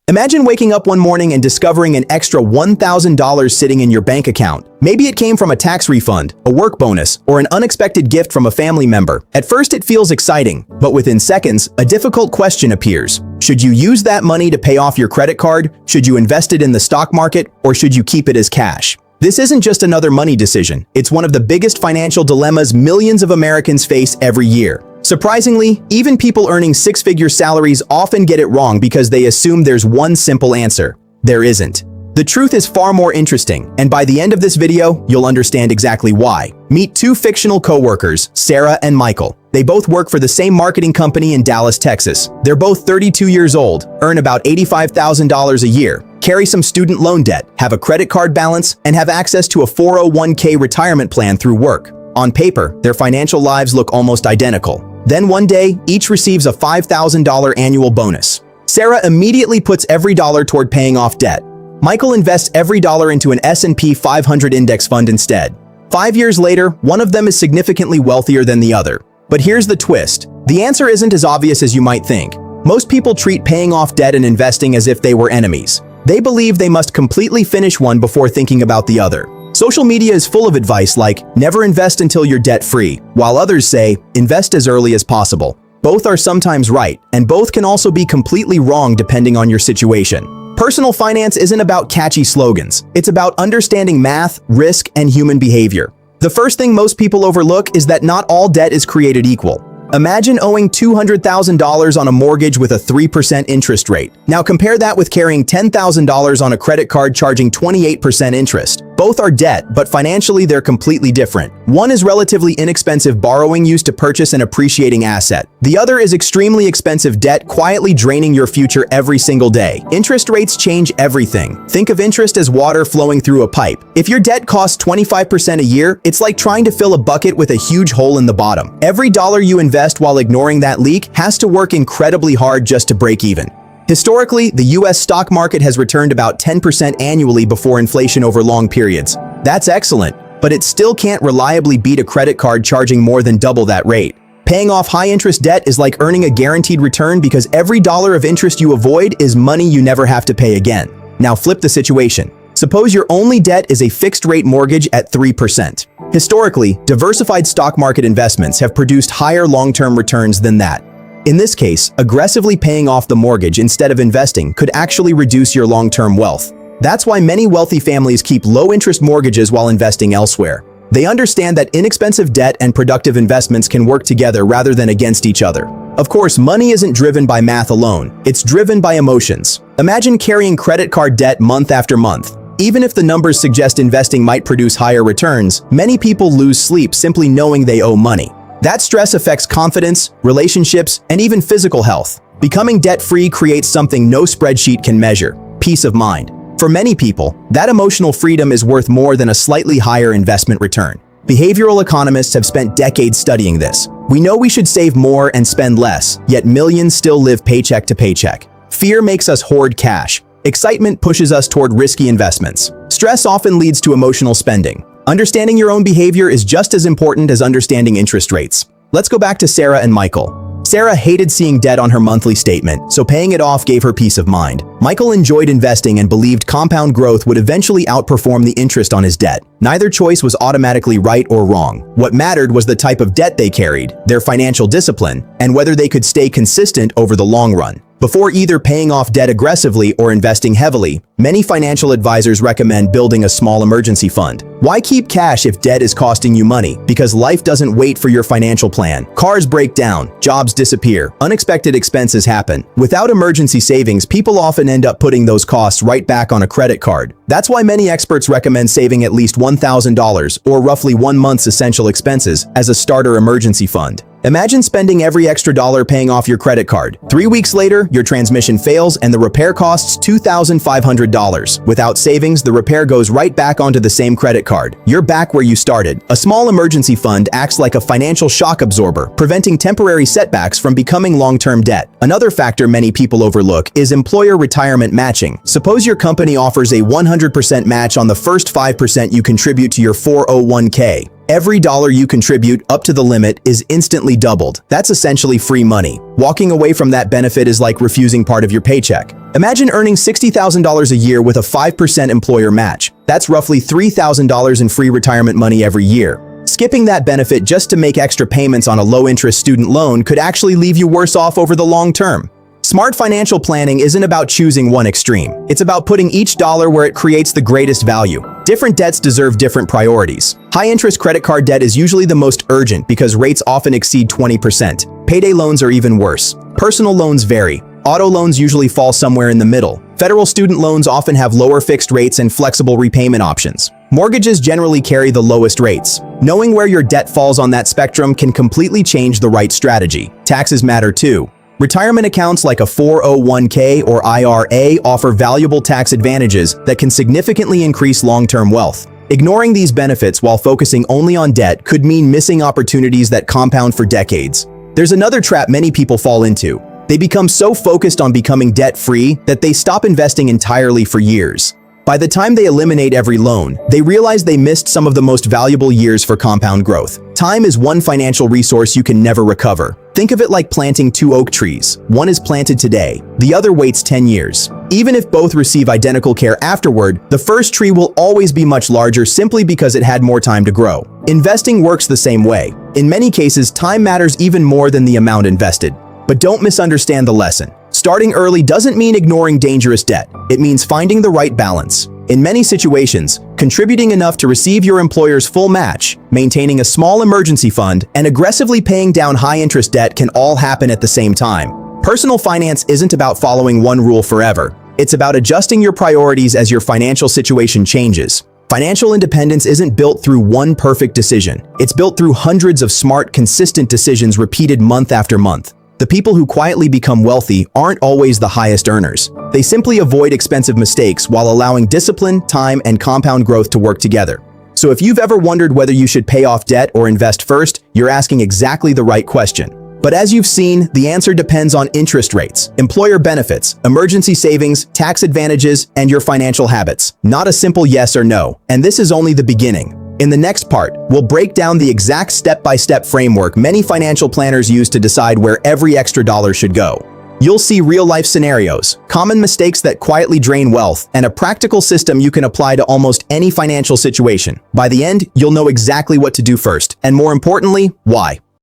Imagine waking up one morning and discovering an extra $1,000 sitting in your bank account. Maybe it came from a tax refund, a work bonus, or an unexpected gift from a family member. At first it feels exciting, but within seconds, a difficult question appears. Should you use that money to pay off your credit card? Should you invest it in the stock market? Or should you keep it as cash? This isn't just another money decision. It's one of the biggest financial dilemmas millions of Americans face every year. Surprisingly, even people earning six-figure salaries often get it wrong because they assume there's one simple answer. There isn't. The truth is far more interesting, and by the end of this video, you'll understand exactly why. Meet two fictional co-workers, Sarah and Michael. They both work for the same marketing company in Dallas, Texas. They're both 32 years old, earn about $85,000 a year, carry some student loan debt, have a credit card balance, and have access to a 401k retirement plan through work. On paper, their financial lives look almost identical. Then one day, each receives a $5,000 annual bonus. Sarah immediately puts every dollar toward paying off debt. Michael invests every dollar into an S&P 500 index fund instead. 5 years later, one of them is significantly wealthier than the other. But here's the twist. The answer isn't as obvious as you might think. Most people treat paying off debt and investing as if they were enemies. They believe they must completely finish one before thinking about the other. Social media is full of advice like, never invest until you're debt-free, while others say, invest as early as possible. Both are sometimes right, and both can also be completely wrong depending on your situation. Personal finance isn't about catchy slogans. It's about understanding math, risk, and human behavior. The first thing most people overlook is that not all debt is created equal. Imagine owing $200,000 on a mortgage with a 3% interest rate. Now compare that with carrying $10,000 on a credit card charging 28% interest. Both are debt, but financially they're completely different. One is relatively inexpensive borrowing used to purchase an appreciating asset. The other is extremely expensive debt quietly draining your future every single day. Interest rates change everything. Think of interest as water flowing through a pipe. If your debt costs 25% a year, it's like trying to fill a bucket with a huge hole in the bottom. Every dollar you invest while ignoring that leak has to work incredibly hard just to break even. Historically, the US stock market has returned about 10% annually before inflation over long periods. That's excellent, but it still can't reliably beat a credit card charging more than double that rate. Paying off high-interest debt is like earning a guaranteed return because every dollar of interest you avoid is money you never have to pay again. Now flip the situation. Suppose your only debt is a fixed-rate mortgage at 3%. Historically, diversified stock market investments have produced higher long-term returns than that. In this case, aggressively paying off the mortgage instead of investing could actually reduce your long-term wealth. That's why many wealthy families keep low-interest mortgages while investing elsewhere. They understand that inexpensive debt and productive investments can work together rather than against each other. Of course, money isn't driven by math alone. It's driven by emotions. Imagine carrying credit card debt month after month. Even if the numbers suggest investing might produce higher returns, many people lose sleep simply knowing they owe money. That stress affects confidence, relationships, and even physical health. Becoming debt-free creates something no spreadsheet can measure: peace of mind. For many people, that emotional freedom is worth more than a slightly higher investment return. Behavioral economists have spent decades studying this. We know we should save more and spend less, yet millions still live paycheck to paycheck. Fear makes us hoard cash. Excitement pushes us toward risky investments. Stress often leads to emotional spending. Understanding your own behavior is just as important as understanding interest rates. Let's go back to Sarah and Michael. Sarah hated seeing debt on her monthly statement, so paying it off gave her peace of mind. Michael enjoyed investing and believed compound growth would eventually outperform the interest on his debt. Neither choice was automatically right or wrong. What mattered was the type of debt they carried, their financial discipline, and whether they could stay consistent over the long run. Before either paying off debt aggressively or investing heavily, many financial advisors recommend building a small emergency fund. Why keep cash if debt is costing you money? Because life doesn't wait for your financial plan. Cars break down, jobs disappear, unexpected expenses happen. Without emergency savings, people often end up putting those costs right back on a credit card. That's why many experts recommend saving at least $1,000, or roughly 1 month's essential expenses, as a starter emergency fund. Imagine spending every extra dollar paying off your credit card. 3 weeks later, your transmission fails and the repair costs $2,500. Without savings, the repair goes right back onto the same credit card. You're back where you started. A small emergency fund acts like a financial shock absorber, preventing temporary setbacks from becoming long-term debt. Another factor many people overlook is employer retirement matching. Suppose your company offers a 100% match on the first 5% you contribute to your 401k. Every dollar you contribute up to the limit is instantly doubled. That's essentially free money. Walking away from that benefit is like refusing part of your paycheck. Imagine earning $60,000 a year with a 5% employer match. That's roughly $3,000 in free retirement money every year. Skipping that benefit just to make extra payments on a low-interest student loan could actually leave you worse off over the long term. Smart financial planning isn't about choosing one extreme. It's about putting each dollar where it creates the greatest value. Different debts deserve different priorities. High-interest credit card debt is usually the most urgent because rates often exceed 20%. Payday loans are even worse. Personal loans vary. Auto loans usually fall somewhere in the middle. Federal student loans often have lower fixed rates and flexible repayment options. Mortgages generally carry the lowest rates. Knowing where your debt falls on that spectrum can completely change the right strategy. Taxes matter too. Retirement accounts like a 401k or IRA offer valuable tax advantages that can significantly increase long-term wealth. Ignoring these benefits while focusing only on debt could mean missing opportunities that compound for decades. There's another trap many people fall into. They become so focused on becoming debt-free that they stop investing entirely for years. By the time they eliminate every loan, they realize they missed some of the most valuable years for compound growth. Time is one financial resource you can never recover. Think of it like planting two oak trees. One is planted today, the other waits 10 years. Even if both receive identical care afterward, the first tree will always be much larger simply because it had more time to grow. Investing works the same way. In many cases, time matters even more than the amount invested. But don't misunderstand the lesson. Starting early doesn't mean ignoring dangerous debt. It means finding the right balance. In many situations, contributing enough to receive your employer's full match, maintaining a small emergency fund, and aggressively paying down high-interest debt can all happen at the same time. Personal finance isn't about following one rule forever. It's about adjusting your priorities as your financial situation changes. Financial independence isn't built through one perfect decision. It's built through hundreds of smart, consistent decisions repeated month after month. The people who quietly become wealthy aren't always the highest earners. They simply avoid expensive mistakes while allowing discipline, time, and compound growth to work together. So if you've ever wondered whether you should pay off debt or invest first, you're asking exactly the right question. But as you've seen, the answer depends on interest rates, employer benefits, emergency savings, tax advantages, and your financial habits. Not a simple yes or no. And this is only the beginning. In the next part, we'll break down the exact step-by-step framework many financial planners use to decide where every extra dollar should go. You'll see real-life scenarios, common mistakes that quietly drain wealth, and a practical system you can apply to almost any financial situation. By the end, you'll know exactly what to do first, and more importantly, why.